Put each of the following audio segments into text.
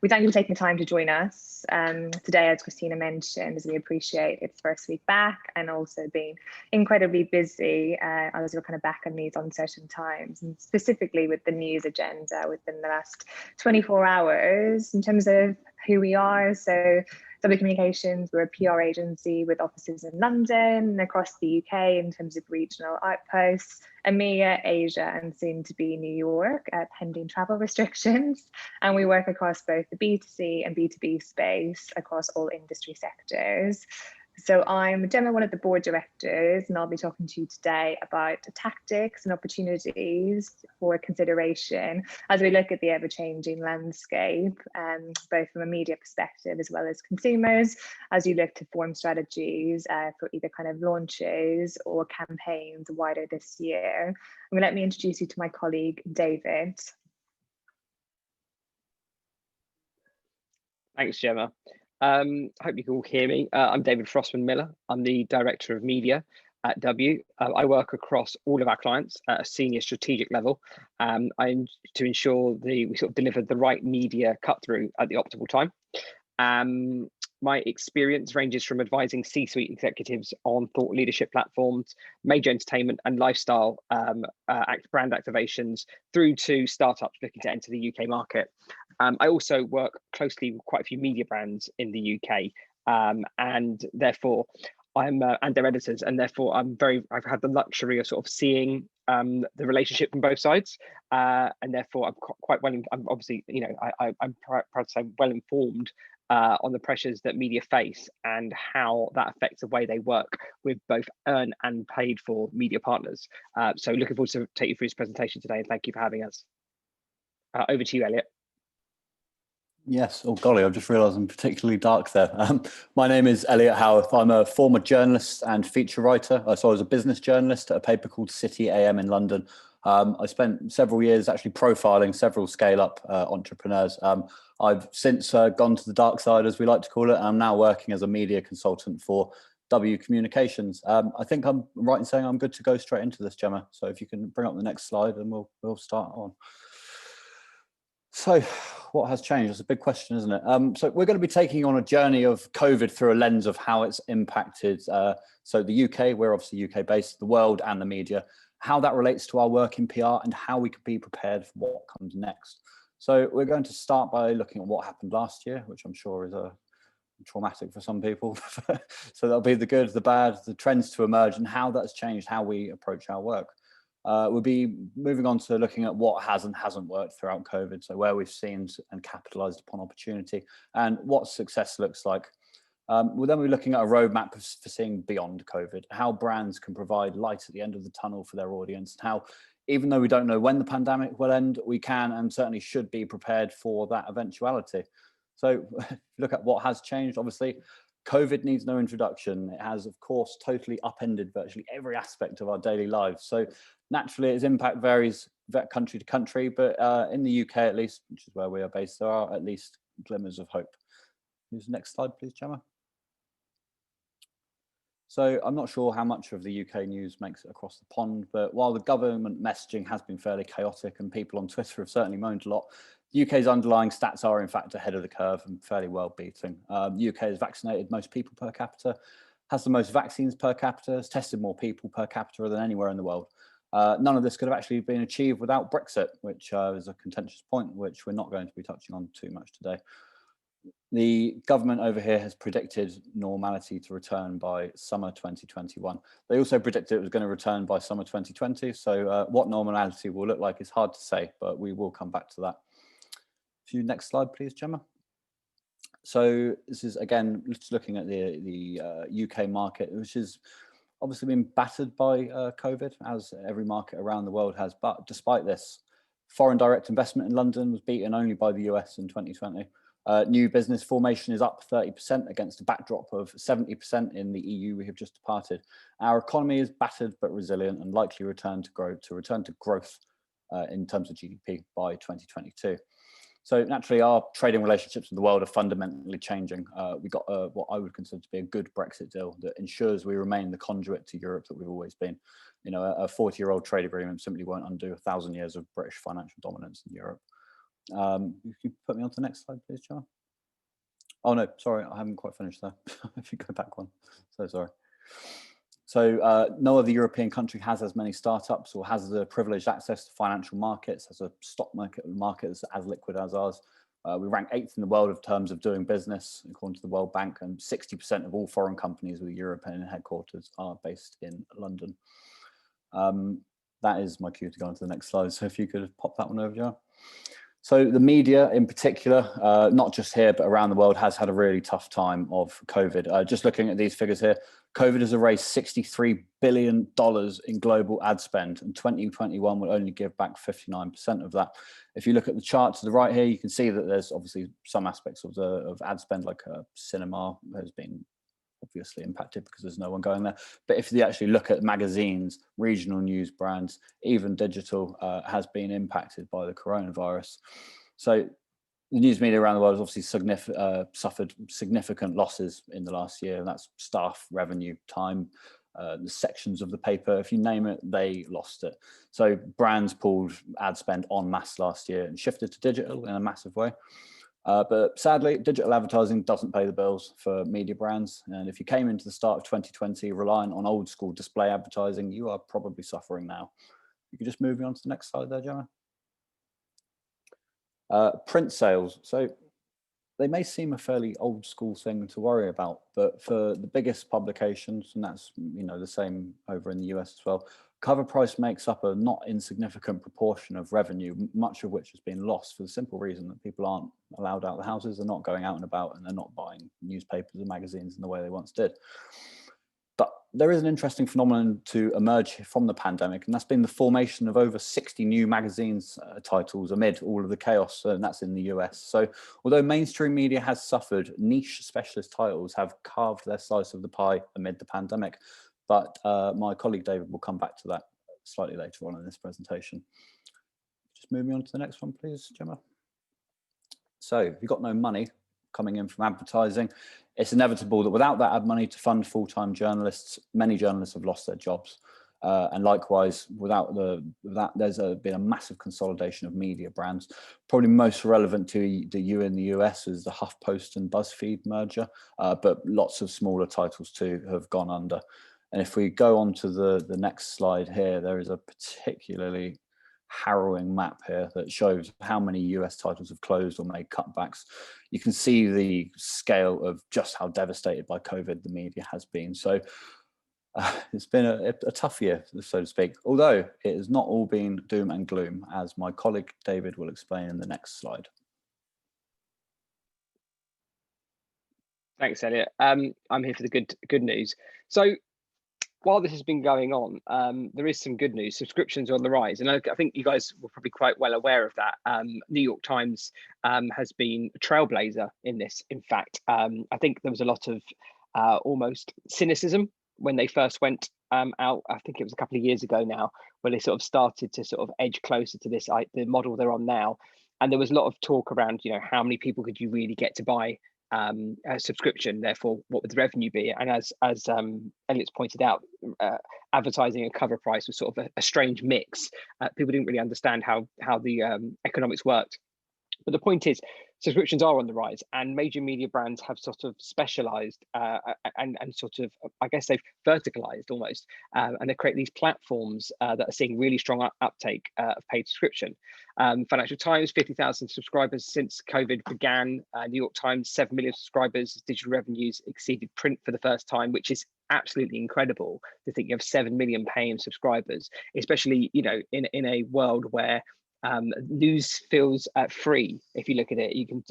We thank you for taking the time to join us today, as Christina mentioned, as we appreciate its first week back and also being incredibly busy as we're kind of back in these uncertain times, and specifically with the news agenda within the last 24 hours in terms of who we are. So W Communications, we're a PR agency with offices in London and across the UK in terms of regional outposts, EMEA, Asia, and soon to be New York, pending travel restrictions. And we work across both the B2C and B2B space across all industry sectors. So I'm Gemma, one of the board directors, and I'll be talking to you today about tactics and opportunities for consideration as we look at the ever-changing landscape, both from a media perspective as well as consumers, as you look to form strategies for either kind of launches or campaigns wider this year. I'm going to let me introduce you to my colleague, David. Thanks, Gemma. I hope you can all hear me. I'm David Frostman Miller. I'm the Director of Media at W. I work across all of our clients at a senior strategic level to ensure we sort of deliver the right media cut through at the optimal time. My experience ranges from advising C-suite executives on thought leadership platforms, major entertainment and lifestyle brand activations, through to startups looking to enter the UK market. I also work closely with quite a few media brands in the UK, and therefore and their editors, and therefore I've had the luxury of sort of seeing the relationship from both sides, and therefore I'm quite well. I'm obviously, I'm proud to say well informed on the pressures that media face and how that affects the way they work with both earned and paid for media partners. So looking forward to take you through this presentation today, and thank you for having us. Over to you, Elliot. Yes, oh golly, I've just realised I'm particularly dark there. My name is Elliot Howe. I'm a former journalist and feature writer. So I was a business journalist at a paper called City AM in London. I spent several years actually profiling several scale-up entrepreneurs. I've since gone to the dark side, as we like to call it. I'm now working as a media consultant for W Communications. I think I'm right in saying I'm good to go straight into this, Gemma. So if you can bring up the next slide and we'll start on. So what has changed? That's a big question, isn't it? So we're going to be taking on a journey of COVID through a lens of how it's impacted. So the UK, we're obviously UK based, the world and the media, how that relates to our work in PR and how we can be prepared for what comes next. So we're going to start by looking at what happened last year, which I'm sure is traumatic for some people. So that'll be the good, the bad, the trends to emerge and how that's changed how we approach our work. We'll be moving on to looking at what has and hasn't worked throughout COVID, so where we've seen and capitalized upon opportunity and what success looks like. We'll then be looking at a roadmap for seeing beyond COVID, how brands can provide light at the end of the tunnel for their audience, and how, even though we don't know when the pandemic will end, we can and certainly should be prepared for that eventuality. So look at what has changed. Obviously, COVID needs no introduction. It has, of course, totally upended virtually every aspect of our daily lives. So naturally, its impact varies country to country, but in the UK, at least, which is where we are based, there are at least glimmers of hope. Use the next slide, please, Gemma. So I'm not sure how much of the UK news makes it across the pond, but while the government messaging has been fairly chaotic and people on Twitter have certainly moaned a lot, the UK's underlying stats are in fact ahead of the curve and fairly well beating. The UK has vaccinated most people per capita, has the most vaccines per capita, has tested more people per capita than anywhere in the world. None of this could have actually been achieved without Brexit, which is a contentious point, which we're not going to be touching on too much today. The government over here has predicted normality to return by summer 2021. They also predicted it was going to return by summer 2020. So what normality will look like is hard to say, but we will come back to that. Next slide, please, Gemma. So this is, again, just looking at the UK market, which has obviously been battered by COVID, as every market around the world has. But despite this, foreign direct investment in London was beaten only by the US in 2020. New business formation is up 30% against a backdrop of 70% in the EU we have just departed. Our economy is battered but resilient and likely return to growth in terms of GDP by 2022. So naturally, our trading relationships with the world are fundamentally changing. We got what I would consider to be a good Brexit deal that ensures we remain the conduit to Europe that we've always been. You know, a 40-year-old trade agreement simply won't undo 1,000 years of British financial dominance in Europe. If you put me on to the next slide, please, John. Oh no, sorry, I haven't quite finished there. If you go back one, so sorry. So no other European country has as many startups or has the privileged access to financial markets, as a stock market that's as liquid as ours. We rank 8th in the world in terms of doing business, according to the World Bank, and 60% of all foreign companies with European headquarters are based in London. That is my cue to go on to the next slide. So if you could pop that one over, Joe. So the media in particular, not just here, but around the world, has had a really tough time of COVID. Just looking at these figures here, COVID has erased $63 billion in global ad spend, and 2021 will only give back 59% of that. If you look at the chart to the right here, you can see that there's obviously some aspects of ad spend, like cinema has been obviously impacted because there's no one going there. But if you actually look at magazines, regional news brands, even digital has been impacted by the coronavirus. So the news media around the world has obviously suffered significant losses in the last year, and that's staff, revenue, time, the sections of the paper, if you name it, they lost it. So brands pulled ad spend en masse last year and shifted to digital in a massive way. But sadly, digital advertising doesn't pay the bills for media brands. And if you came into the start of 2020 reliant on old school display advertising, you are probably suffering now. You could just move me on to the next slide there, Gemma. Print sales. So they may seem a fairly old school thing to worry about, but for the biggest publications, and that's the same over in the US as well, cover price makes up a not insignificant proportion of revenue, much of which has been lost for the simple reason that people aren't allowed out of the houses, they're not going out and about, and they're not buying newspapers and magazines in the way they once did. But there is an interesting phenomenon to emerge from the pandemic, and that's been the formation of over 60 new magazines titles amid all of the chaos, and that's in the US. So although mainstream media has suffered, niche specialist titles have carved their slice of the pie amid the pandemic. But my colleague David will come back to that slightly later on in this presentation. Just move me on to the next one, please, Gemma. So if you've got no money coming in from advertising, it's inevitable that without that ad money to fund full-time journalists, many journalists have lost their jobs. And likewise, without that, there's been a massive consolidation of media brands. Probably most relevant to you in the US is the HuffPost and BuzzFeed merger, but lots of smaller titles too have gone under. And if we go on to the next slide here, there is a particularly harrowing map here that shows how many US titles have closed or made cutbacks. You can see the scale of just how devastated by COVID the media has been. So it's been a tough year, so to speak, although it has not all been doom and gloom, as my colleague David will explain in the next slide. Thanks, Elliot. I'm here for the good news. So while this has been going on, there is some good news. Subscriptions are on the rise, and I think you guys were probably quite well aware of that. New York Times has been a trailblazer in this. In fact, I think there was a lot of almost cynicism when they first went out. I think it was a couple of years ago now, where they sort of started to sort of edge closer to this, the model they're on now. And there was a lot of talk around, how many people could you really get to buy a subscription, therefore what would the revenue be? And as Elliot's pointed out, advertising and cover price was sort of a strange mix. People didn't really understand how the economics worked. But the point is, subscriptions are on the rise, and major media brands have sort of specialized and sort of, I guess they've verticalized almost, and they create these platforms that are seeing really strong uptake of paid subscription. Financial Times, 50,000 subscribers since COVID began. New York Times, 7 million subscribers. Digital revenues exceeded print for the first time, which is absolutely incredible to think you have 7 million paying subscribers, especially in a world where news feels free. If you look at it, you can,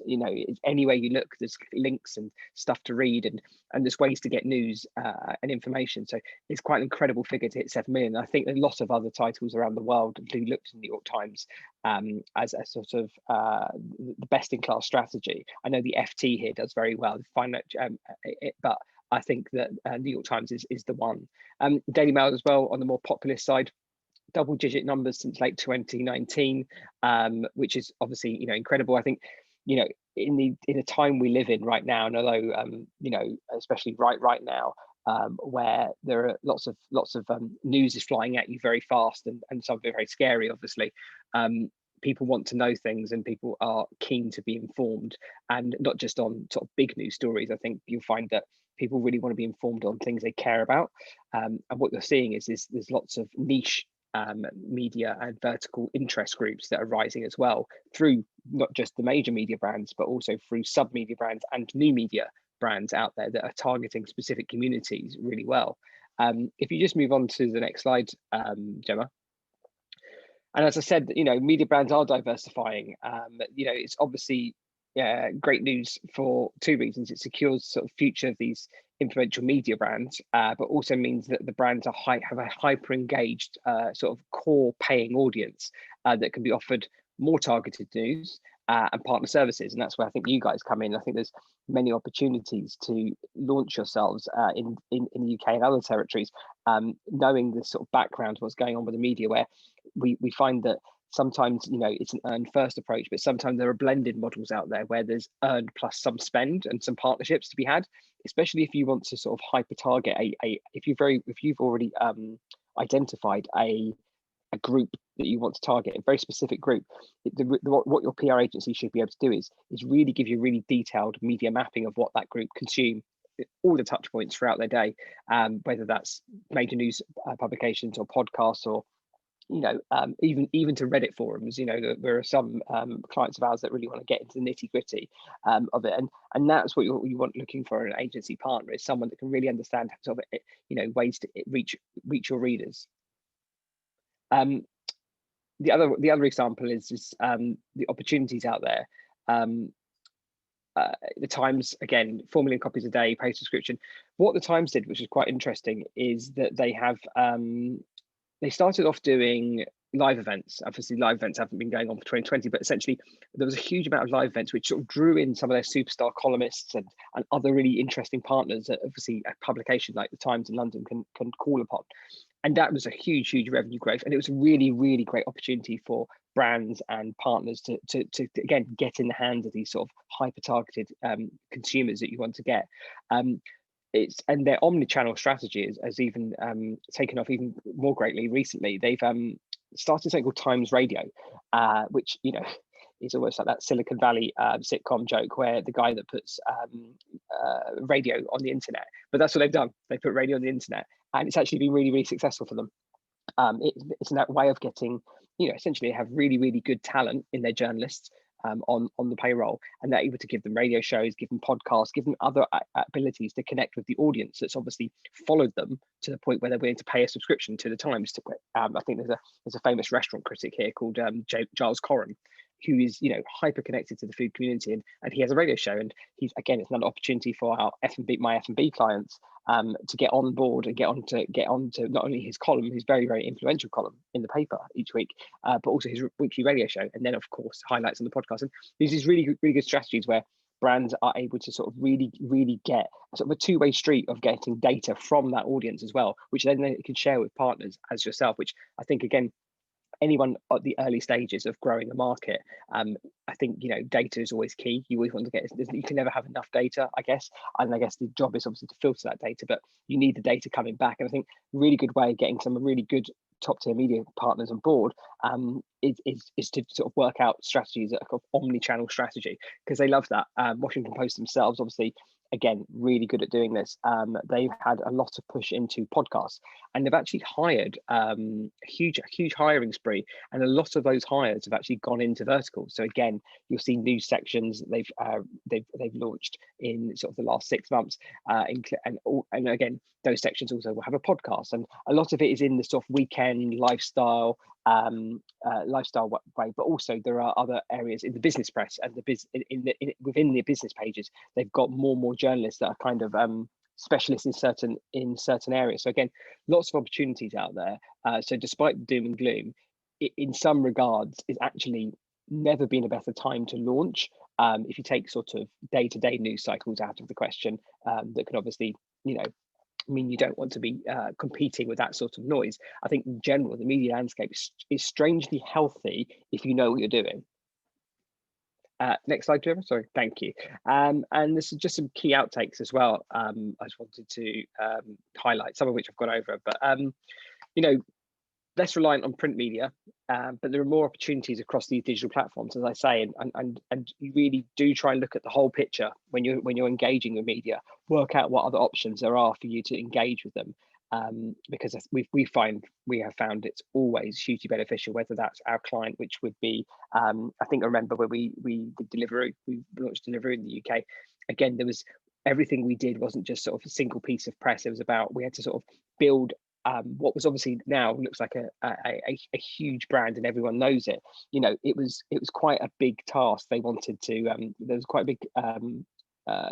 anywhere you look, there's links and stuff to read, and there's ways to get news and information. So it's quite an incredible figure to hit 7 million. I think a lot of other titles around the world do look to the New York Times as a sort of the best-in-class strategy. I know the FT here does very well, but I think that New York Times is the one. Daily Mail as well on the more populist side. Double-digit numbers since late 2019, which is obviously incredible. I think in a time we live in right now, and although especially right now, where there are lots of news is flying at you very fast, and some of it very scary, obviously. people want to know things and people are keen to be informed, and not just on sort of big news stories. I think you'll find that people really want to be informed on things they care about. And what you're seeing is there's lots of niche media and vertical interest groups that are rising as well, through not just the major media brands, but also through sub media brands and new media brands out there that are targeting specific communities really well. If you just move on to the next slide, Gemma. And as I said, media brands are diversifying. It's obviously great news for two reasons. It secures sort of future of these influential media brands, but also means that the brands have a hyper engaged sort of core paying audience that can be offered more targeted news and partner services. And that's where I think you guys come in. I think there's many opportunities to launch yourselves in the UK and other territories, knowing the sort of background of what's going on with the media, where we find that sometimes it's an earn first approach, but sometimes there are blended models out there where there's earned plus some spend and some partnerships to be had, especially if you want to sort of hyper target if you've already identified a group that you want to target, a very specific group. What your PR agency should be able to do is really give you a really detailed media mapping of what that group consume, all the touch points throughout their day, whether that's major news publications or podcasts, or even to Reddit forums. There are some clients of ours that really want to get into the nitty gritty of it, and that's what you want looking for in an agency partner, is someone that can really understand sort of ways to reach your readers. The other example is the opportunities out there. The Times, again, 4 million copies a day, paid subscription. What the Times did, which is quite interesting, is that they have they started off doing live events. Obviously, live events haven't been going on for 2020, but essentially there was a huge amount of live events which sort of drew in some of their superstar columnists and other really interesting partners that obviously a publication like the Times in London can call upon. And that was a huge revenue growth, and it was a really great opportunity for brands and partners to again get in the hands of these sort of hyper targeted consumers that you want to get. And their omni-channel strategy has even taken off even more greatly recently. They've started something called Times Radio, which is almost like that Silicon Valley sitcom joke where the guy that puts radio on the internet. But that's what they've done. They put radio on the internet, and it's actually been really successful for them. It's that way of getting, essentially have really good talent in their journalists on the payroll, and they're able to give them radio shows, give them podcasts, give them other abilities to connect with the audience that's obviously followed them to the point where they're willing to pay a subscription to the Times. I think there's a famous restaurant critic here called Giles Corran, who is hyper connected to the food community, and he has a radio show, and it's another opportunity for our my F&B clients to get on board and get onto not only his column, his very influential column in the paper each week, but also his weekly radio show, and then of course highlights on the podcast. And these really good strategies where brands are able to sort of really get sort of a two-way street of getting data from that audience as well, which then they can share with partners as yourself, which I think, again, anyone at the early stages of growing a market, I think data is always key. You always want to you can never have enough data, I guess, and I guess the job is obviously to filter that data, but you need the data coming back. And I think a really good way of getting some really good top-tier media partners on board is to sort of work out strategies that are called omni-channel strategy, because they love that. Washington Post themselves, obviously, again, really good at doing this. They've had a lot of push into podcasts, and they've actually hired a huge hiring spree, and a lot of those hires have actually gone into verticals. So again, you'll see news sections they've launched in sort of the last 6 months, and again, those sections also will have a podcast, and a lot of it is in the sort of weekend lifestyle way, but also there are other areas in the business press and within the business pages. They've got more and more journalists that are kind of specialists in certain areas. So again, lots of opportunities out there. So despite the doom and gloom, in some regards, it's actually never been a better time to launch. If you take sort of day-to-day news cycles out of the question, that can obviously you don't want to be competing with that sort of noise. I think in general, the media landscape is strangely healthy if you know what you're doing. Next slide, Gemma. Sorry, thank you. And this is just some key outtakes as well. I just wanted to highlight, some of which I've gone over, but less reliant on print media, but there are more opportunities across these digital platforms, as I say, and you really do try and look at the whole picture when you're engaging with media. Work out what other options there are for you to engage with them, because we have found it's always hugely beneficial. Whether that's our client, which would be, I think I remember when we did Deliveroo, we launched Deliveroo in the UK. Again, there was everything we did wasn't just sort of a single piece of press. It was about, we had to sort of build what was obviously now looks like a huge brand and everyone knows it. You know, it was quite a big task. They wanted to, there was quite a big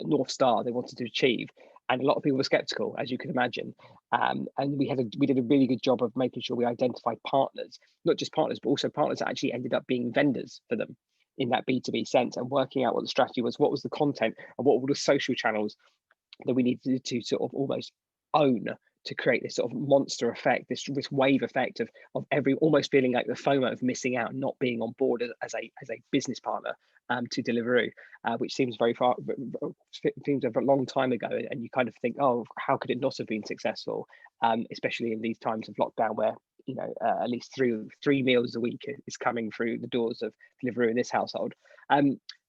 North Star they wanted to achieve. And a lot of people were skeptical, as you can imagine. And we did a really good job of making sure we identified partners, not just partners, but also partners that actually ended up being vendors for them in that B2B sense, and working out what the strategy was, what was the content, and what were the social channels that we needed to sort of almost own to create this sort of monster effect, this wave effect of every, almost feeling like the FOMO of missing out, not being on board as a business partner to Deliveroo, which seems seems a long time ago, and you kind of think, oh, how could it not have been successful, especially in these times of lockdown where, you know, at least three meals a week is coming through the doors of Deliveroo in this household.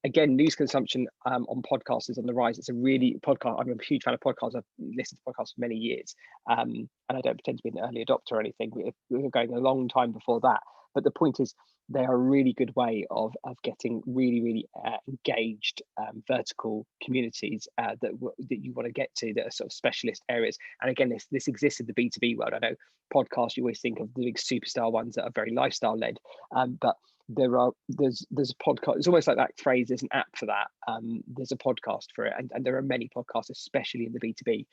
Again, news consumption on podcasts is on the rise. It's a really podcast. I'm a huge fan of podcasts. I've listened to podcasts for many years, and I don't pretend to be an early adopter or anything. We were going a long time before that. But the point is, they are a really good way of getting really engaged vertical communities that you want to get to, that are sort of specialist areas. And again, this exists in the B2B world. I know podcasts, you always think of the big superstar ones that are very lifestyle led, but there's a podcast. It's almost like that phrase, there's an app for that. There's a podcast for it, and there are many podcasts, especially in the B2B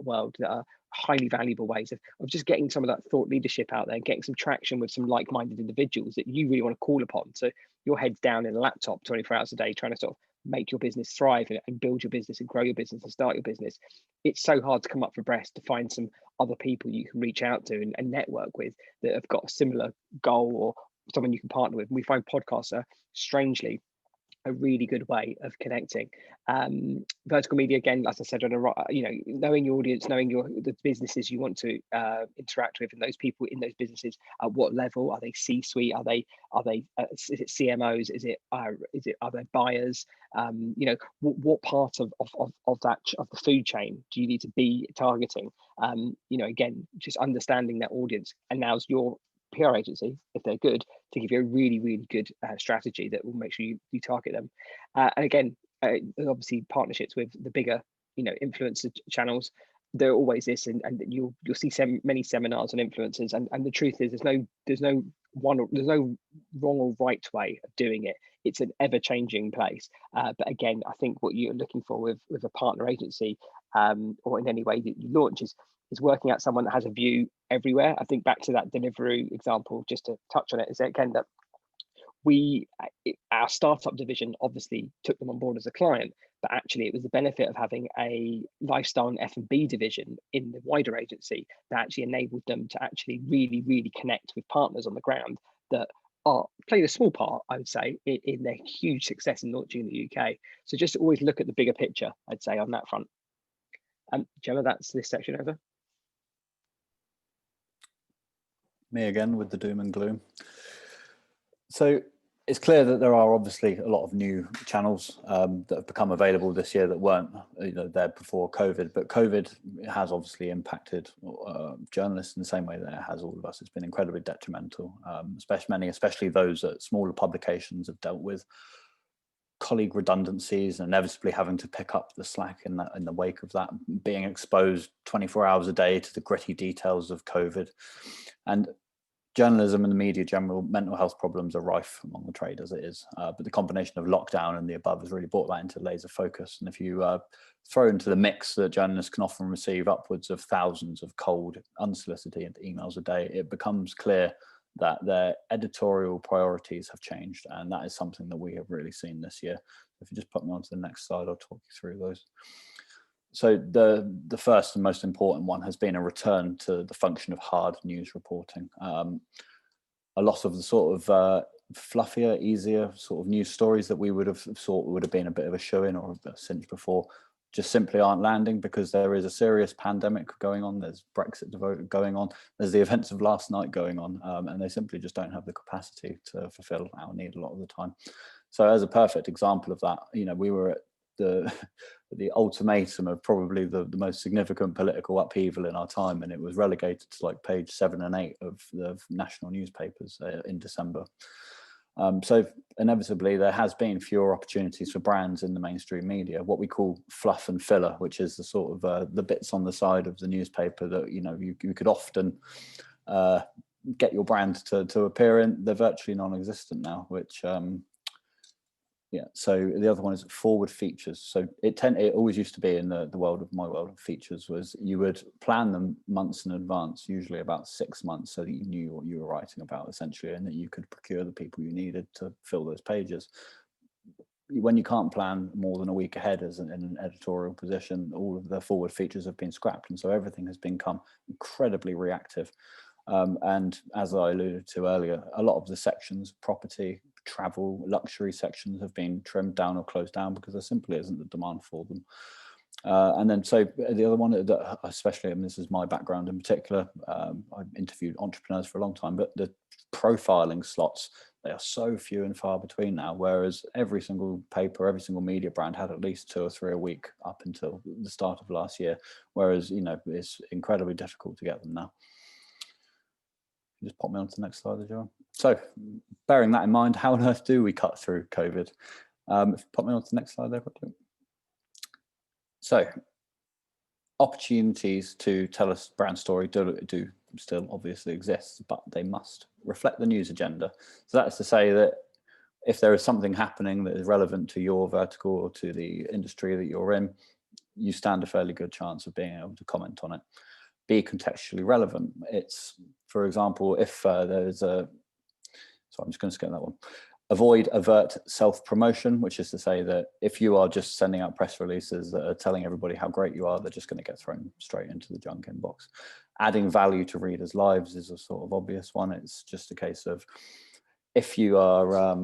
world, that are highly valuable ways of just getting some of that thought leadership out there, getting some traction with some like-minded individuals that you really want to call upon. So your head's down in a laptop 24 hours a day trying to sort of make your business thrive and build your business and grow your business and start your business. It's so hard to come up for breath to find some other people you can reach out to and network with that have got a similar goal, or someone you can partner with. And we find podcasts are strangely a really good way of connecting. Vertical media, again, as I said, knowing your audience, knowing the businesses you want to interact with, and those people in those businesses, at what level are they? C-suite? Are they is it CMOs? Is it are they buyers? What part of the food chain do you need to be targeting? Again, just understanding that audience, and now's your PR agency, if they're good, to give you a really good strategy that will make sure you target them. And again, obviously partnerships with the bigger, influencer channels. There are always this, and you'll see many seminars on influencers, and the truth is there's no wrong or right way of doing it. It's an ever-changing place. But again, I think what you're looking for with a partner agency, or in any way that you launch, is working out someone that has a view everywhere. I think back to that Deliveroo example, just to touch on it, is that again that our startup division obviously took them on board as a client, but actually it was the benefit of having a lifestyle and F&B division in the wider agency that actually enabled them to actually really connect with partners on the ground that played a small part, I would say, in their huge success in launching in the UK. So just always look at the bigger picture, I'd say, on that front. Gemma, that's this section over. Me again with the doom and gloom. So it's clear that there are obviously a lot of new channels that have become available this year that weren't there before COVID, but COVID has obviously impacted journalists in the same way that it has all of us. It's been incredibly detrimental, especially those at smaller publications have dealt with colleague redundancies and inevitably having to pick up the slack in the wake of that, being exposed 24 hours a day to the gritty details of COVID. And journalism and the media general, mental health problems are rife among the trade as it is, but the combination of lockdown and the above has really brought that into laser focus. And if you throw into the mix that journalists can often receive upwards of thousands of cold, unsolicited emails a day, it becomes clear that their editorial priorities have changed, and that is something that we have really seen this year. If you just put me on to the next slide, I'll talk you through those. So the first and most important one has been a return to the function of hard news reporting. A lot of the sort of fluffier, easier sort of news stories that we would have thought would have been a bit of a show-in or a cinch before just simply aren't landing because there is a serious pandemic going on. There's Brexit vote going on. There's the events of last night going on, and they simply just don't have the capacity to fulfill our need a lot of the time. So as a perfect example of that, you know, we were at the ultimatum of probably the most significant political upheaval in our time, and it was relegated to like page 7 and 8 of the national newspapers in December. So inevitably there has been fewer opportunities for brands in the mainstream media, what we call fluff and filler, which is the sort of the bits on the side of the newspaper that, you know, you could often get your brand to appear in. They're virtually non-existent now, which yeah, so the other one is forward features. So it always used to be in the world of my world of features was you would plan them months in advance, usually about 6 months, so that you knew what you were writing about essentially, and that you could procure the people you needed to fill those pages. When you can't plan more than a week ahead as in an editorial position, all of the forward features have been scrapped, and so everything has become incredibly reactive. And as I alluded to earlier, a lot of the sections, property, travel, luxury sections have been trimmed down or closed down because there simply isn't the demand for them. And then so the other one that especially, and this is my background in particular, I've interviewed entrepreneurs for a long time, but the profiling slots, they are so few and far between now, whereas every single paper, every single media brand had at least 2 or 3 a week up until the start of last year, whereas, you know, it's incredibly difficult to get them now. Just pop me on to the next slide, Joel. So bearing that in mind, how on earth do we cut through COVID? Pop me on to the next slide there quickly. So opportunities to tell a brand story do still obviously exist, but they must reflect the news agenda. So that's to say that if there is something happening that is relevant to your vertical or to the industry that you're in, you stand a fairly good chance of being able to comment on it. Be contextually relevant. It's, for example, if there's a, so I'm just going to skip that one. Avoid overt self-promotion, which is to say that if you are just sending out press releases that are telling everybody how great you are, they're just going to get thrown straight into the junk inbox. Adding value to readers' lives is a sort of obvious one. It's just a case of if you are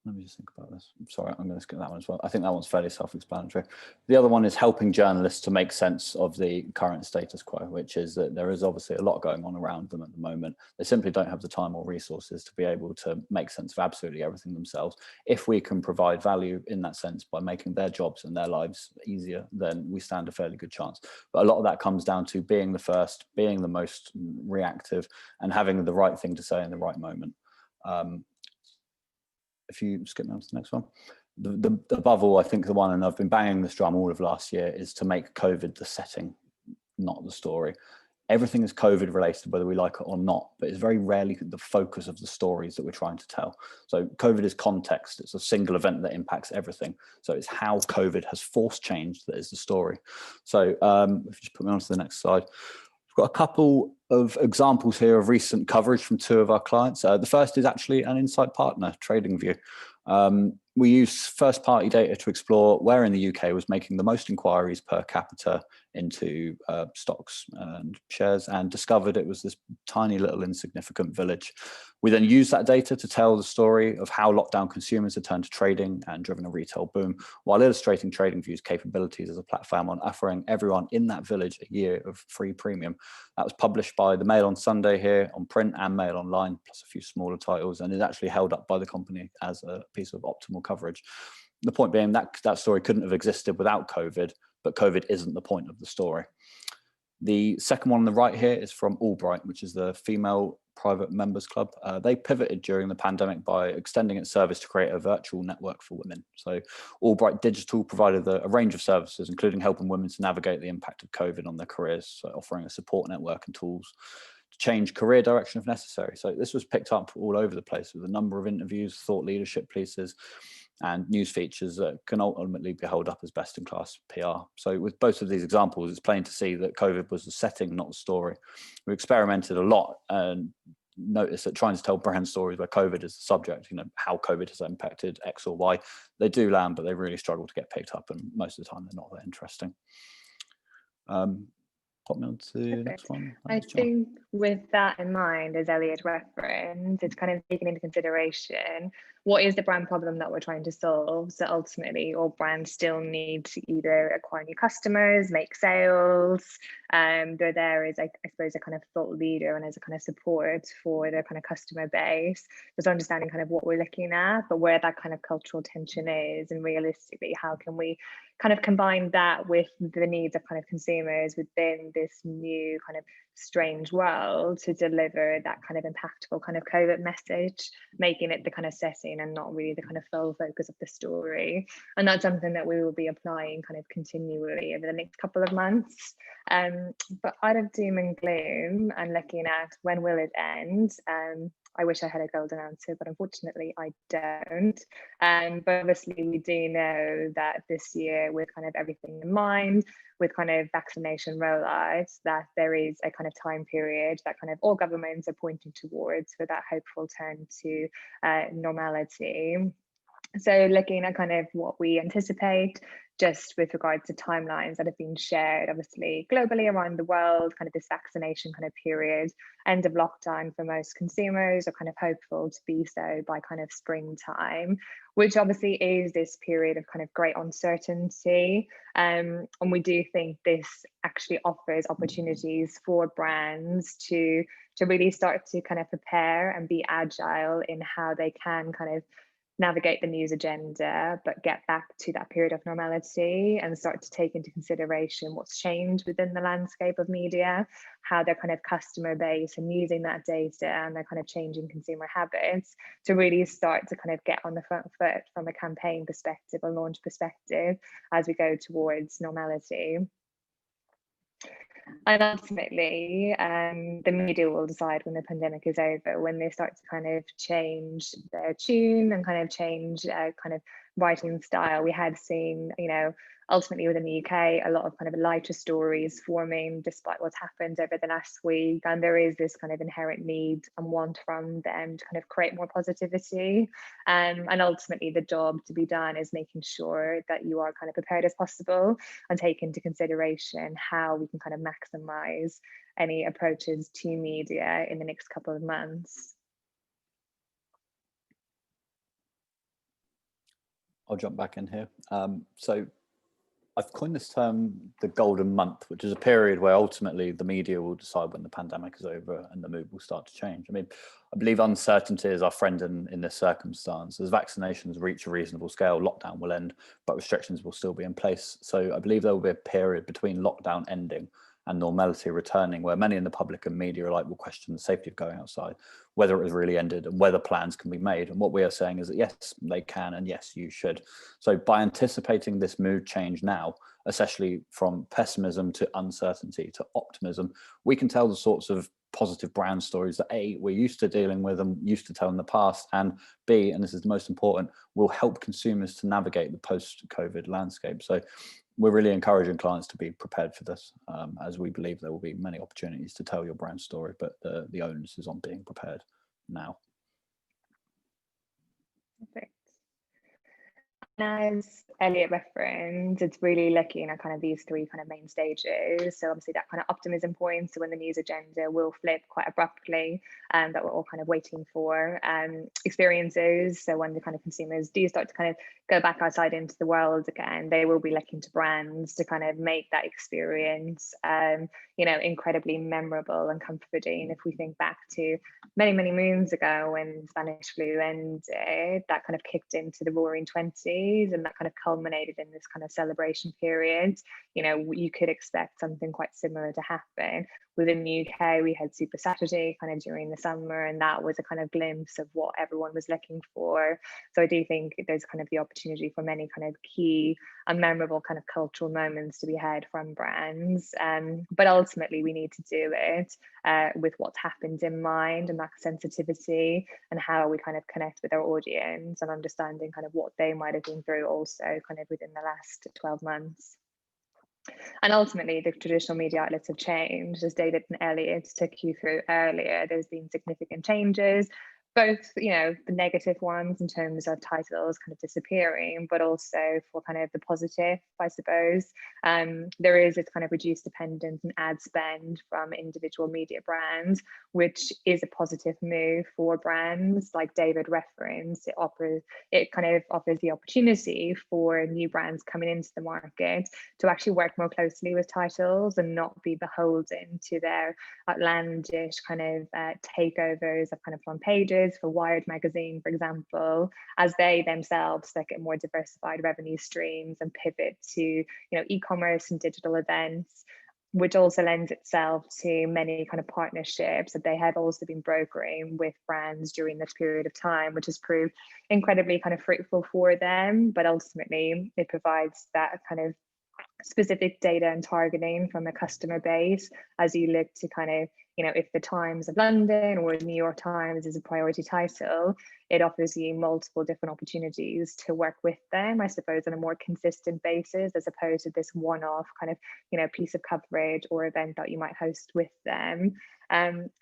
let me just think about this. Sorry, I'm going to skip that one as well. I think that one's fairly self-explanatory. The other one is helping journalists to make sense of the current status quo, which is that there is obviously a lot going on around them at the moment. They simply don't have the time or resources to be able to make sense of absolutely everything themselves. If we can provide value in that sense by making their jobs and their lives easier, then we stand a fairly good chance. But a lot of that comes down to being the first, being the most reactive, and having the right thing to say in the right moment. If you skip down to the next one, above all, I think the one, and I've been banging this drum all of last year, is to make COVID the setting, not the story. Everything is COVID related, whether we like it or not, but it's very rarely the focus of the stories that we're trying to tell. So COVID is context. It's a single event that impacts everything. So it's how COVID has forced change that is the story. So if you just put me on to the next slide. Got a couple of examples here of recent coverage from 2 of our clients. The first is actually an insight partner, TradingView. We use first-party data to explore where in the UK was making the most inquiries per capita into stocks and shares, and discovered it was this tiny little insignificant village. We then used that data to tell the story of how lockdown consumers had turned to trading and driven a retail boom, while illustrating TradingView's capabilities as a platform on offering everyone in that village a year of free premium. That was published by the Mail on Sunday here, on print and Mail Online, plus a few smaller titles, and is actually held up by the company as a piece of optimal coverage. The point being that that story couldn't have existed without COVID, but COVID isn't the point of the story. The second one on the right here is from Albright, which is the female private members club. They pivoted during the pandemic by extending its service to create a virtual network for women. So Albright Digital provided a range of services, including helping women to navigate the impact of COVID on their careers, so offering a support network and tools to change career direction if necessary. So this was picked up all over the place with a number of interviews, thought leadership pieces, and news features that can ultimately be held up as best-in-class PR. So with both of these examples, it's plain to see that COVID was the setting, not the story. We experimented a lot and noticed that trying to tell brand stories where COVID is the subject, you know, how COVID has impacted X or Y, they do land, but they really struggle to get picked up, and most of the time they're not that interesting. Pop me on to the next one. I think with that in mind, as Elliot referenced, it's kind of taken into consideration what is the brand problem that we're trying to solve? So ultimately, all brands still need to either acquire new customers, make sales. They're there as, I suppose, a kind of thought leader and as a kind of support for their kind of customer base. Just understanding kind of what we're looking at, but where that kind of cultural tension is, and realistically, how can we kind of combine that with the needs of kind of consumers within this new kind of strange world to deliver that kind of impactful kind of covert message, making it the kind of setting and not really the kind of full focus of the story. And that's something that we will be applying kind of continually over the next couple of months. But out of doom and gloom and looking at when will it end, I wish I had a golden answer, but unfortunately I don't. But obviously we do know that this year, with kind of everything in mind, with kind of vaccination rollouts, that there is a kind of time period that kind of all governments are pointing towards for that hopeful turn to normality. So looking at kind of what we anticipate, just with regards to timelines that have been shared, obviously globally around the world, kind of this vaccination kind of period, end of lockdown for most consumers are kind of hopeful to be so by kind of springtime, which obviously is this period of kind of great uncertainty. And we do think this actually offers opportunities for brands to really start to kind of prepare and be agile in how they can kind of navigate the news agenda, but get back to that period of normality and start to take into consideration what's changed within the landscape of media, how their kind of customer base and using that data and their kind of changing consumer habits to really start to kind of get on the front foot from a campaign perspective or launch perspective as we go towards normality. And ultimately, the media will decide when the pandemic is over, when they start to kind of change their tune and kind of change kind of writing style. We had seen, you know, ultimately within the UK, a lot of kind of lighter stories forming despite what's happened over the last week. And there is this kind of inherent need and want from them to kind of create more positivity. And ultimately the job to be done is making sure that you are kind of prepared as possible and take into consideration how we can kind of maximize any approaches to media in the next couple of months. I'll jump back in here. So I've coined this term the golden month, which is a period where ultimately the media will decide when the pandemic is over and the mood will start to change. I mean, I believe uncertainty is our friend in this circumstance. As vaccinations reach a reasonable scale, lockdown will end, but restrictions will still be in place. So I believe there will be a period between lockdown ending and normality returning where many in the public and media alike will question the safety of going outside, whether it was really ended and whether plans can be made. And what we are saying is that yes, they can, and yes, you should. So by anticipating this mood change now, especially from pessimism to uncertainty to optimism, we can tell the sorts of positive brand stories that A, we're used to dealing with and used to tell in the past, and B, and this is the most important, will help consumers to navigate the post-COVID landscape. So we're really encouraging clients to be prepared for this, as we believe there will be many opportunities to tell your brand story, but the onus is on being prepared now. Perfect. As Elliot referenced, it's really looking at kind of these three kind of main stages. So obviously that kind of optimism point, so when the news agenda will flip quite abruptly, that we're all kind of waiting for. Experiences, so when the kind of consumers do start to kind of go back outside into the world again, they will be looking to brands to kind of make that experience, you know, incredibly memorable and comforting. If we think back to many, many moons ago when Spanish flu ended, that kind of kicked into the Roaring 20s, and that kind of culminated in this kind of celebration period. You know, you could expect something quite similar to happen. Within the UK, we had Super Saturday kind of during the summer, and that was a kind of glimpse of what everyone was looking for. So I do think there's kind of the opportunity for many kind of key and memorable kind of cultural moments to be had from brands. But ultimately, we need to do it with what's happened in mind and that sensitivity and how we kind of connect with our audience and understanding kind of what they might have been through also kind of within the last 12 months. And ultimately, the traditional media outlets have changed, as David and Elliot took you through earlier. There's been significant changes, both, you know, the negative ones in terms of titles kind of disappearing, but also for kind of the positive, I suppose. There is this kind of reduced dependence and ad spend from individual media brands, which is a positive move for brands. Like David referenced, it kind of offers the opportunity for new brands coming into the market to actually work more closely with titles and not be beholden to their outlandish kind of takeovers of kind of front pages for Wired magazine, for example, as they themselves look at more diversified revenue streams and pivot to, you know, e-commerce and digital events, which also lends itself to many kind of partnerships that they have also been brokering with brands during this period of time, which has proved incredibly kind of fruitful for them. But ultimately, it provides that kind of specific data and targeting from a customer base as you look to kind of, you know, if the Times of London or New York Times is a priority title, it offers you multiple different opportunities to work with them, I suppose, on a more consistent basis, as opposed to this one-off kind of, you know, piece of coverage or event that you might host with them.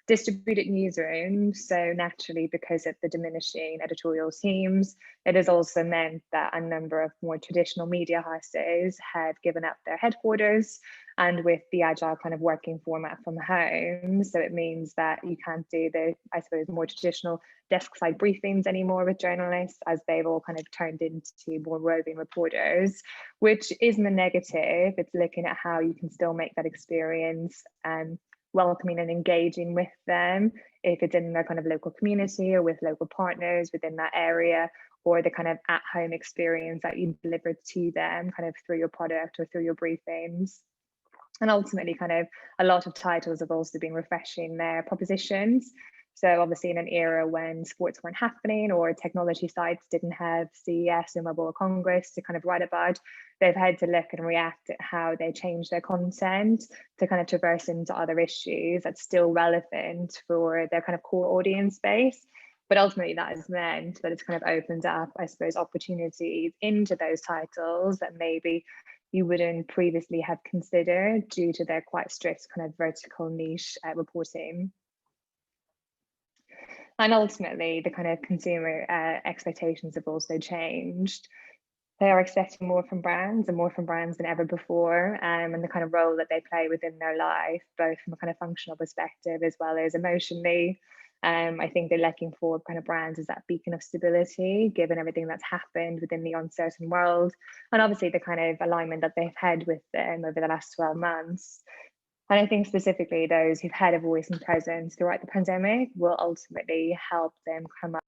Distributed newsrooms, so naturally, because of the diminishing editorial teams, it has also meant that a number of more traditional media houses have given up their headquarters, and with the agile kind of working format from home, so it means that you can't do the, I suppose, more traditional desk side briefings anymore with journalists, as they've all kind of turned into more roving reporters, which isn't a negative. It's looking at how you can still make that experience welcoming and engaging with them, if it's in their kind of local community or with local partners within that area, or the kind of at-home experience that you deliver to them kind of through your product or through your briefings. And ultimately, kind of a lot of titles have also been refreshing their propositions. So obviously in an era when sports weren't happening or technology sites didn't have CES or Mobile World Congress to kind of write about, they've had to look and react at how they change their content to kind of traverse into other issues that's still relevant for their kind of core audience base. But ultimately that has meant that it's kind of opened up, I suppose, opportunities into those titles that maybe you wouldn't previously have considered due to their quite strict kind of vertical niche reporting. And ultimately, the kind of consumer expectations have also changed. They are expecting more from brands and more from brands than ever before, and the kind of role that they play within their life, both from a kind of functional perspective as well as emotionally. I think they're looking for kind of brands as that beacon of stability, given everything that's happened within the uncertain world, and obviously the kind of alignment that they've had with them over the last 12 months. And I think specifically those who've had a voice and presence throughout the pandemic will ultimately help them come up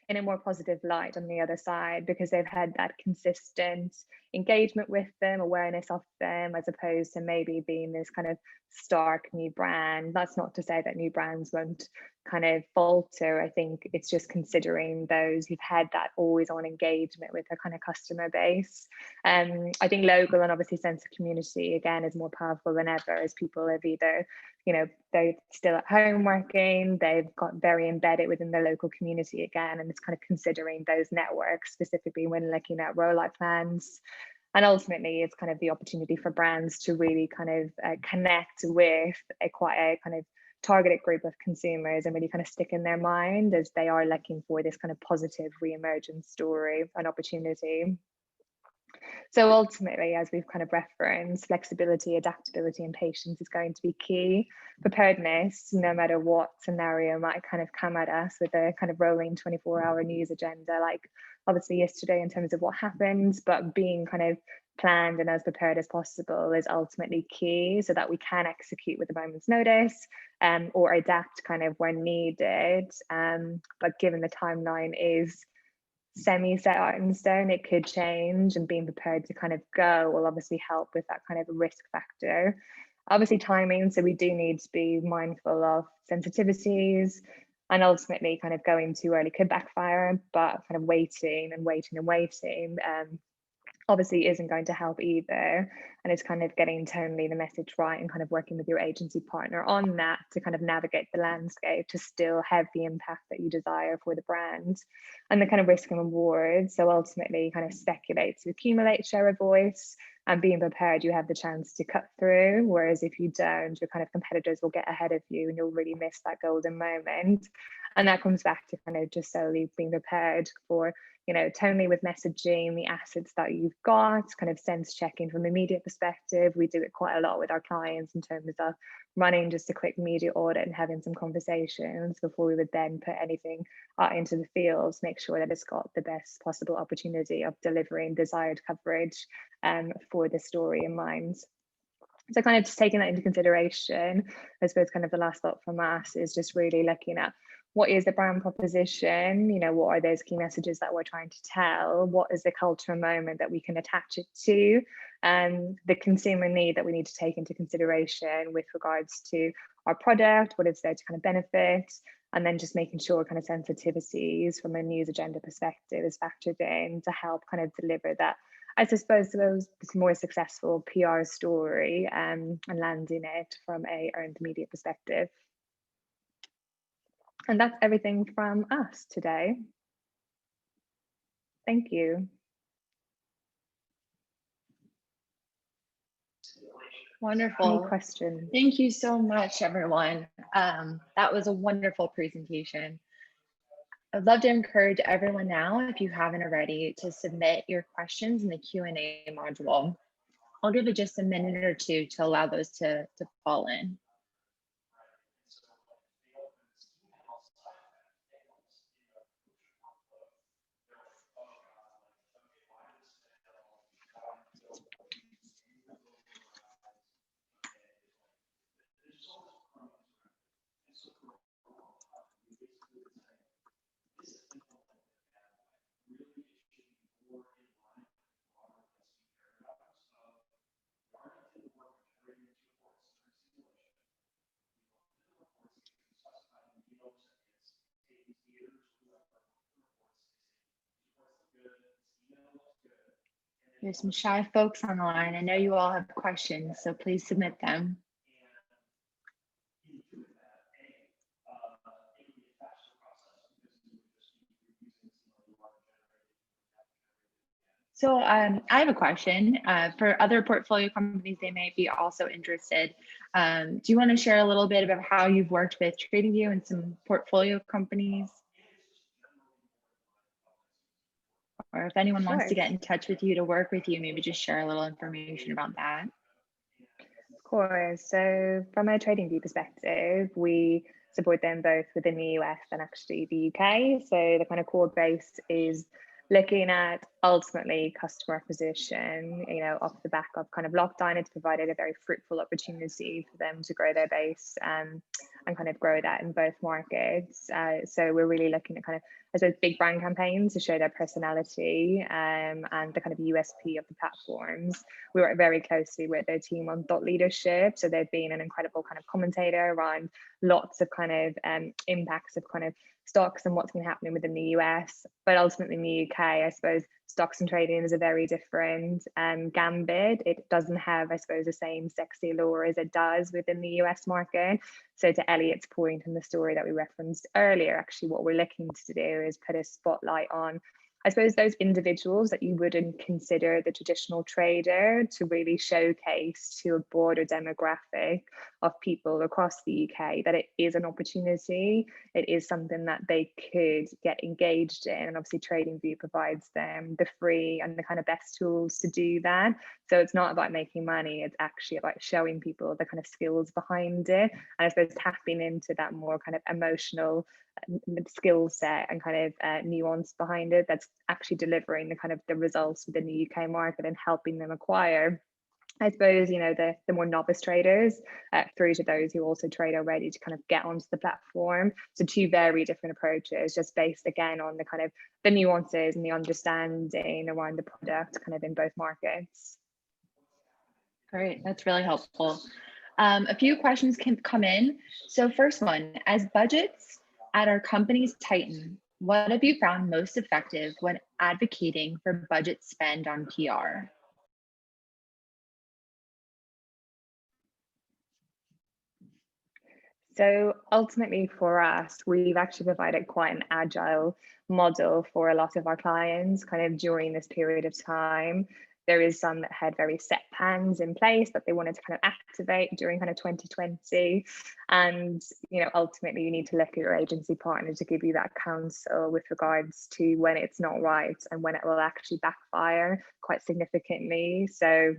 in a more positive light on the other side, because they've had that consistent engagement with them, awareness of them, as opposed to maybe being this kind of stark new brand. That's not to say that new brands won't kind of falter. I think it's just considering those who've had that always on engagement with their kind of customer base. I think local and obviously sense of community again is more powerful than ever, as people have either, you know, they're still at home working, they've got very embedded within their local community again, and it's kind of considering those networks specifically when looking at rollout plans. And ultimately, it's kind of the opportunity for brands to really kind of connect with quite a kind of targeted group of consumers and really kind of stick in their mind as they are looking for this kind of positive re-emergence story and opportunity. So ultimately, as we've kind of referenced, flexibility, adaptability, and patience is going to be key. Preparedness, no matter what scenario might kind of come at us with a kind of rolling 24-hour news agenda, like obviously yesterday in terms of what happens, but being kind of planned and as prepared as possible is ultimately key, so that we can execute with a moment's notice or adapt kind of when needed. But given the timeline is semi-set out in stone, it could change, and being prepared to kind of go will obviously help with that kind of risk factor. Obviously timing, so we do need to be mindful of sensitivities, and ultimately kind of going too early could backfire, but kind of waiting obviously isn't going to help either. And it's kind of getting tonally the message right and kind of working with your agency partner on that to kind of navigate the landscape to still have the impact that you desire for the brand. And the kind of risk and reward. So ultimately kind of speculate to accumulate share of voice, and being prepared, you have the chance to cut through. Whereas if you don't, your kind of competitors will get ahead of you and you'll really miss that golden moment. And that comes back to kind of just solely being prepared for, you know, tonally with messaging, the assets that you've got, kind of sense checking from a media perspective. We do it quite a lot with our clients in terms of running just a quick media audit and having some conversations before we would then put anything out into the field to make sure that it's got the best possible opportunity of delivering desired coverage for the story in mind. So kind of just taking that into consideration, I suppose kind of the last thought from us is just really looking at what is the brand proposition, you know, what are those key messages that we're trying to tell, what is the cultural moment that we can attach it to, and the consumer need that we need to take into consideration with regards to our product, what it's there to kind of benefit, and then just making sure kind of sensitivities from a news agenda perspective is factored in to help kind of deliver that, I suppose, those more successful PR story and landing it from a earned media perspective. And that's everything from us today. Thank you. Wonderful. Any questions? Thank you so much, everyone. That was a wonderful presentation. I'd love to encourage everyone now, if you haven't already, to submit your questions in the Q&A module. I'll give it just a minute or two to allow those to fall in. There's some shy folks on the line. I know you all have questions, so please submit them. So I have a question for other portfolio companies. They may be also interested. Do you want to share a little bit about how you've worked with TradingView and some portfolio companies? Or if anyone wants to get in touch with you to work with you, maybe just share a little information about that. Of course. So from a TradingView perspective, we support them both within the US and actually the UK. So the kind of core base is looking at ultimately customer acquisition, you know, off the back of kind of lockdown. It's provided a very fruitful opportunity for them to grow their base and kind of grow that in both markets. So we're really looking at kind of, I suppose, big brand campaigns to show their personality and the kind of USP of the platforms. We work very closely with their team on thought leadership. So they've been an incredible kind of commentator around lots of kind of impacts of kind of stocks and what's been happening within the US, but ultimately in the UK, I suppose stocks and trading is a very different gambit. It doesn't have, I suppose, the same sexy allure as it does within the US market. So to Elliot's point in the story that we referenced earlier, actually what we're looking to do is put a spotlight on, I suppose, those individuals that you wouldn't consider the traditional trader, to really showcase to a broader demographic of people across the UK that it is an opportunity. It is something that they could get engaged in. And obviously TradingView provides them the free and the kind of best tools to do that. So it's not about making money, it's actually about showing people the kind of skills behind it. And I suppose tapping into that more kind of emotional skill set and kind of nuance behind it that's actually delivering the kind of the results within the UK market and helping them acquire, I suppose, you know, the more novice traders through to those who also trade already to kind of get onto the platform. So two very different approaches, just based again on the kind of the nuances and the understanding around the product kind of in both markets. Great, that's really helpful. A few questions can come in. So first one, as budgets at our companies tighten, what have you found most effective when advocating for budget spend on PR? So ultimately for us, we've actually provided quite an agile model for a lot of our clients kind of during this period of time. There is some that had very set plans in place that they wanted to kind of activate during kind of 2020. And, ultimately you need to look at your agency partner to give you that counsel with regards to when it's not right and when it will actually backfire quite significantly. So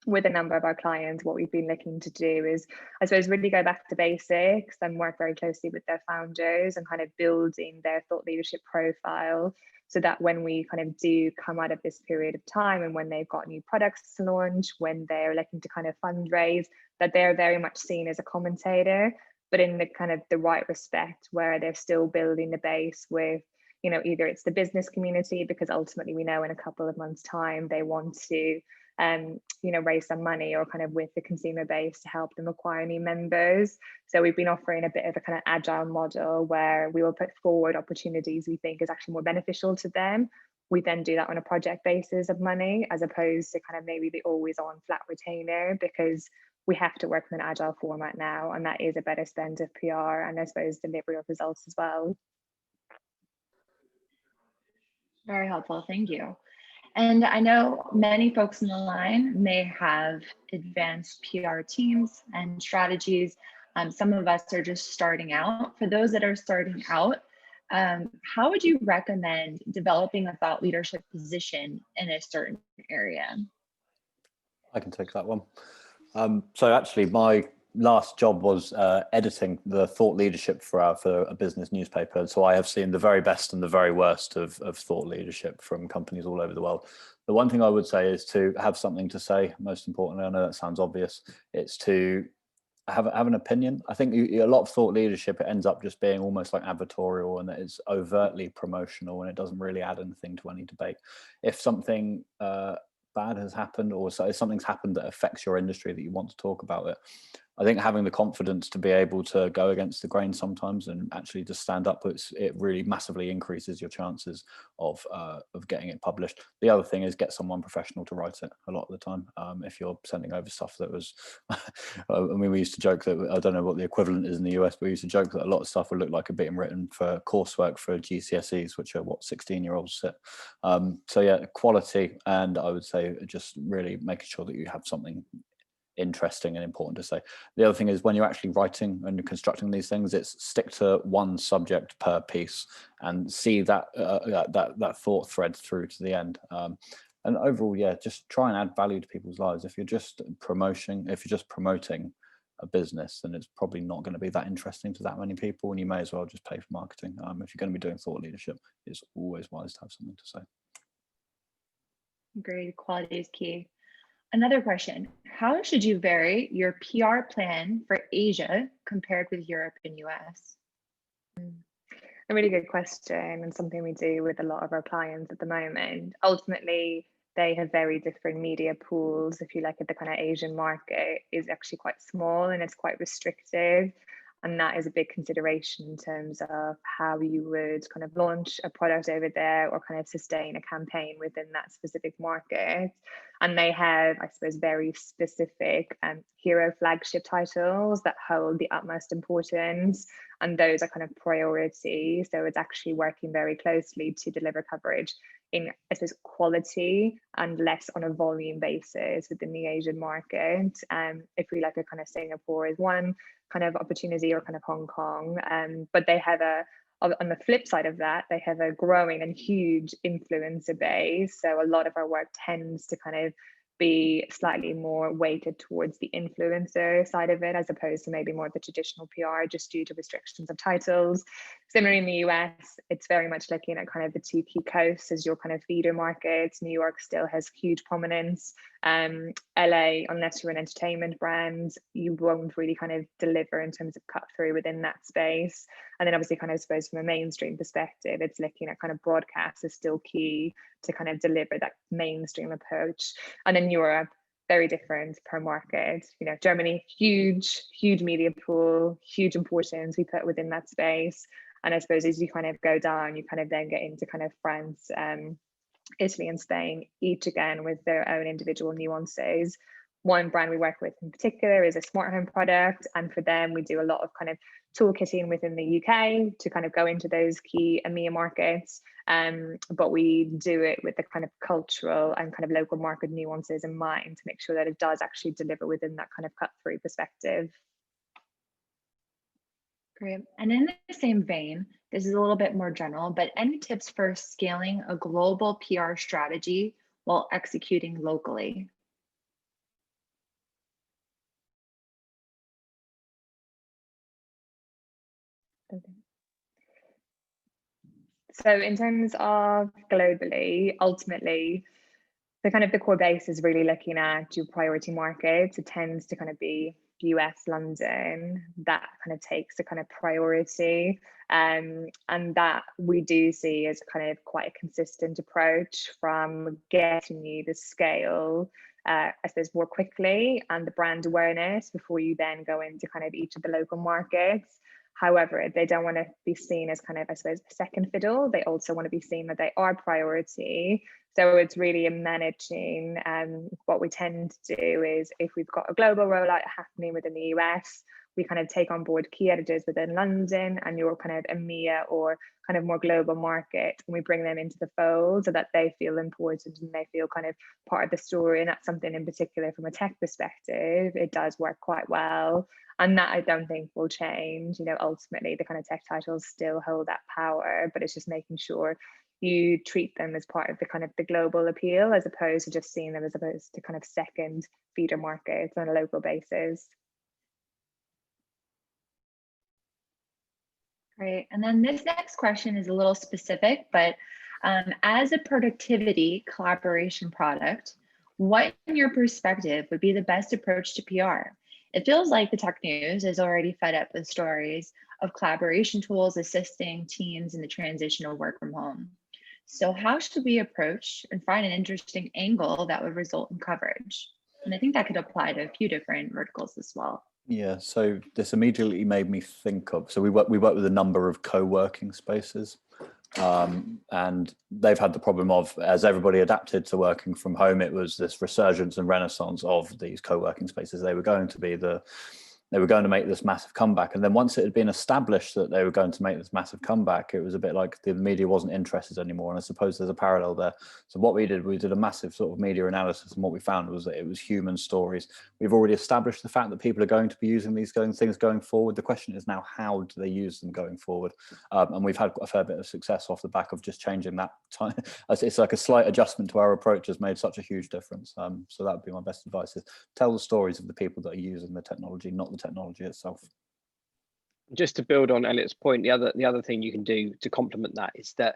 with a number of our clients, what we've been looking to do is, I suppose, really go back to basics and work very closely with their founders and kind of building their thought leadership profile so that when we kind of do come out of this period of time and when they've got new products to launch, when they're looking to kind of fundraise, that they're very much seen as a commentator, but in the kind of the right respect where they're still building the base with, either it's the business community, because ultimately we know in a couple of months' time they want to raise some money, or kind of with the consumer base to help them acquire new members. So we've been offering a bit of a kind of agile model where we will put forward opportunities we think is actually more beneficial to them. We then do that on a project basis of money, as opposed to kind of maybe the always on flat retainer, because we have to work in an agile format now, and that is a better spend of PR and I suppose delivery of results as well. Very helpful, thank you. And I know many folks on the line may have advanced PR teams and strategies. Some of us are just starting out. For those that are starting out, how would you recommend developing a thought leadership position in a certain area? I can take that one. So actually, my last job was editing the thought leadership for a business newspaper. So I have seen the very best and the very worst of thought leadership from companies all over the world. The one thing I would say is to have something to say. Most importantly, I know that sounds obvious, it's to have an opinion. I think a lot of thought leadership, it ends up just being almost like advertorial, and that it's overtly promotional, and it doesn't really add anything to any debate. If something bad has happened, or if something's happened that affects your industry that you want to talk about it, I think having the confidence to be able to go against the grain sometimes and actually just stand up, it really massively increases your chances of getting it published. The other thing is get someone professional to write it a lot of the time. If you're sending over stuff that was, I mean, we used to joke that, I don't know what the equivalent is in the US, but we used to joke that a lot of stuff would look like it being written for coursework for GCSEs, which are what 16-year-olds sit. So yeah, quality, and I would say just really making sure that you have something interesting and important to say. The other thing is, when you're actually writing and constructing these things, it's stick to one subject per piece and see that that thought thread through to the end. And overall, yeah, just try and add value to people's lives. If you're just promoting a business, then it's probably not going to be that interesting to that many people, and you may as well just pay for marketing. If you're going to be doing thought leadership, it's always wise to have something to say. Great, quality is key. Another question, how should you vary your PR plan for Asia compared with Europe and US? A really good question, and something we do with a lot of our clients at the moment. Ultimately, they have very different media pools. If you look at the kind of Asian market, is actually quite small and it's quite restrictive. And that is a big consideration in terms of how you would kind of launch a product over there or kind of sustain a campaign within that specific market. And they have, I suppose, very specific hero flagship titles that hold the utmost importance. And those are kind of priority. So it's actually working very closely to deliver coverage in, I suppose, quality and less on a volume basis within the Asian market. If we look at kind of Singapore as one kind of opportunity, or kind of Hong Kong, but they have on the flip side of that, they have a growing and huge influencer base. So a lot of our work tends to kind of be slightly more weighted towards the influencer side of it, as opposed to maybe more the traditional PR, just due to restrictions of titles. Similarly in the US, it's very much looking at kind of the two key coasts as your kind of feeder markets. New York still has huge prominence. LA, unless you're an entertainment brand, you won't really kind of deliver in terms of cut through within that space. And then obviously kind of, I suppose, from a mainstream perspective, it's looking at kind of broadcast is still key to kind of deliver that mainstream approach. And then Europe, very different per market. You know, Germany, huge media pool, huge importance we put within that space. And I suppose as you kind of go down, you kind of then get into kind of France, Italy and Spain, each again with their own individual nuances. One brand we work with in particular is a smart home product, and for them we do a lot of kind of toolkitting within the UK to kind of go into those key EMEA markets, but we do it with the kind of cultural and kind of local market nuances in mind to make sure that it does actually deliver within that kind of cut-through perspective. Great. And in the same vein, this is a little bit more general, but any tips for scaling a global PR strategy while executing locally? Okay. So in terms of globally, ultimately, the core base is really looking at your priority markets. It tends to kind of be US, London, that kind of takes the kind of priority. And that we do see as kind of quite a consistent approach from getting you the scale, I suppose, more quickly and the brand awareness before you then go into kind of each of the local markets. However, they don't want to be seen as kind of, I suppose, a second fiddle. They also want to be seen that they are priority. So it's really managing. What we tend to do is if we've got a global rollout happening within the US, we kind of take on board key editors within London and your kind of EMEA or kind of more global market, and we bring them into the fold so that they feel important and they feel kind of part of the story. And that's something in particular from a tech perspective, it does work quite well. And that I don't think will change. You know, ultimately the kind of tech titles still hold that power, but it's just making sure you treat them as part of the kind of the global appeal, as opposed to just seeing them as opposed to kind of second feeder markets on a local basis. Great. And then this next question is a little specific, but as a productivity collaboration product, what in your perspective would be the best approach to PR? It feels like the tech news is already fed up with stories of collaboration tools assisting teams in the transition of work from home. So how should we approach and find an interesting angle that would result in coverage? And I think that could apply to a few different verticals as well. Yeah, so this immediately made me think of, so we work with a number of co-working spaces, and they've had the problem of, as everybody adapted to working from home, it was this resurgence and renaissance of these co-working spaces. They were going to make this massive comeback. And then once it had been established that they were going to make this massive comeback, it was a bit like the media wasn't interested anymore. And I suppose there's a parallel there. So what we did a massive sort of media analysis, and what we found was that it was human stories. We've already established the fact that people are going to be using these things going forward. The question is now, how do they use them going forward? And we've had a fair bit of success off the back of just changing that time. It's like a slight adjustment to our approach has made such a huge difference. So that would be my best advice, is tell the stories of the people that are using the technology, not the technology itself. Just to build on Elliot's point, the other thing you can do to complement that is that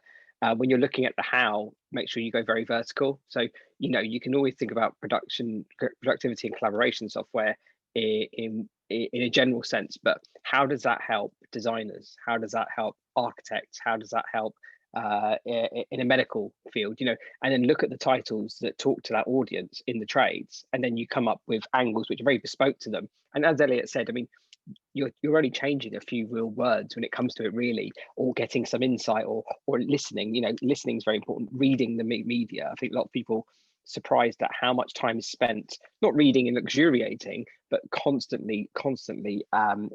when you're looking at the how, make sure you go very vertical. So you can always think about productivity and collaboration software in a general sense, but how does that help designers? How does that help architects? How does that help in a medical field? And then look at the titles that talk to that audience in the trades, and then you come up with angles which are very bespoke to them. And as Elliot said, I mean, you're only changing a few real words when it comes to it, really, or getting some insight or listening. Listening is very important. Reading the media, I think a lot of people surprised at how much time is spent not reading and luxuriating, but constantly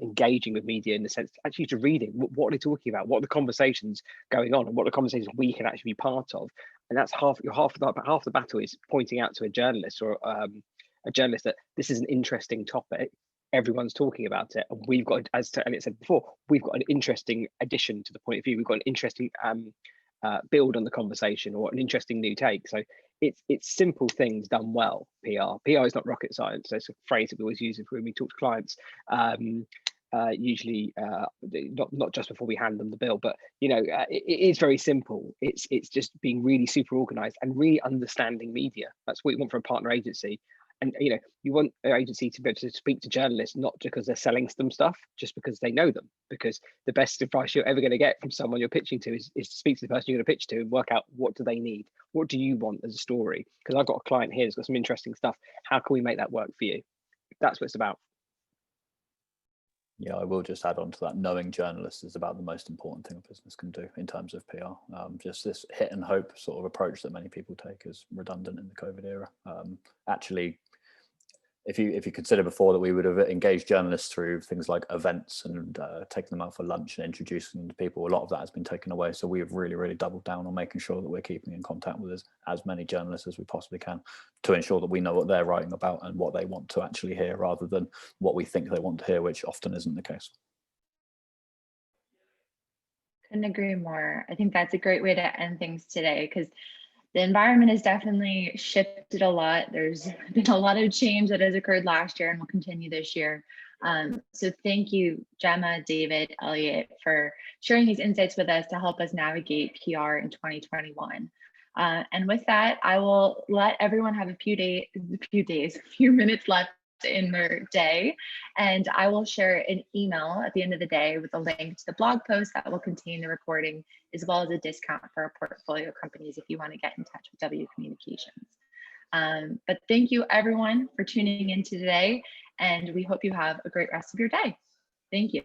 engaging with media in the sense actually to reading what are they talking about, what are the conversations going on, and what are the conversations we can actually be part of. And that's half the battle is pointing out to a journalist or a journalist that this is an interesting topic. Everyone's talking about it, and we've got, as Elliot said before, we've got an interesting addition to the point of view. We've got an interesting build on the conversation, or an interesting new take. So it's simple things done well. PR is not rocket science. That's a phrase that we always use when we talk to clients. Usually not just before we hand them the bill, but it is very simple. It's just being really super organized and really understanding media. That's what you want from a partner agency. And you want an agency to be able to speak to journalists, not because they're selling them stuff, just because they know them. Because the best advice you're ever going to get from someone you're pitching to is to speak to the person you're going to pitch to and work out, what do they need? What do you want as a story? Because I've got a client here that's got some interesting stuff. How can we make that work for you? That's what it's about. Yeah, I will just add on to that. Knowing journalists is about the most important thing a business can do in terms of PR. Just this hit and hope sort of approach that many people take is redundant in the COVID era. Actually, if you consider before that we would have engaged journalists through things like events and taking them out for lunch and introducing them to people, a lot of that has been taken away. So we have really doubled down on making sure that we're keeping in contact with as many journalists as we possibly can to ensure that we know what they're writing about and what they want to actually hear rather than what we think they want to hear, which often isn't the case. Couldn't agree more. I think that's a great way to end things today, because the environment has definitely shifted a lot. There's been a lot of change that has occurred last year and will continue this year. So thank you, Gemma, David, Elliot, for sharing these insights with us to help us navigate PR in 2021. And with that, I will let everyone have a few minutes left in their day, and I will share an email at the end of the day with a link to the blog post that will contain the recording, as well as a discount for our portfolio companies if you want to get in touch with W Communications. But thank you everyone for tuning in today, and we hope you have a great rest of your day. Thank you.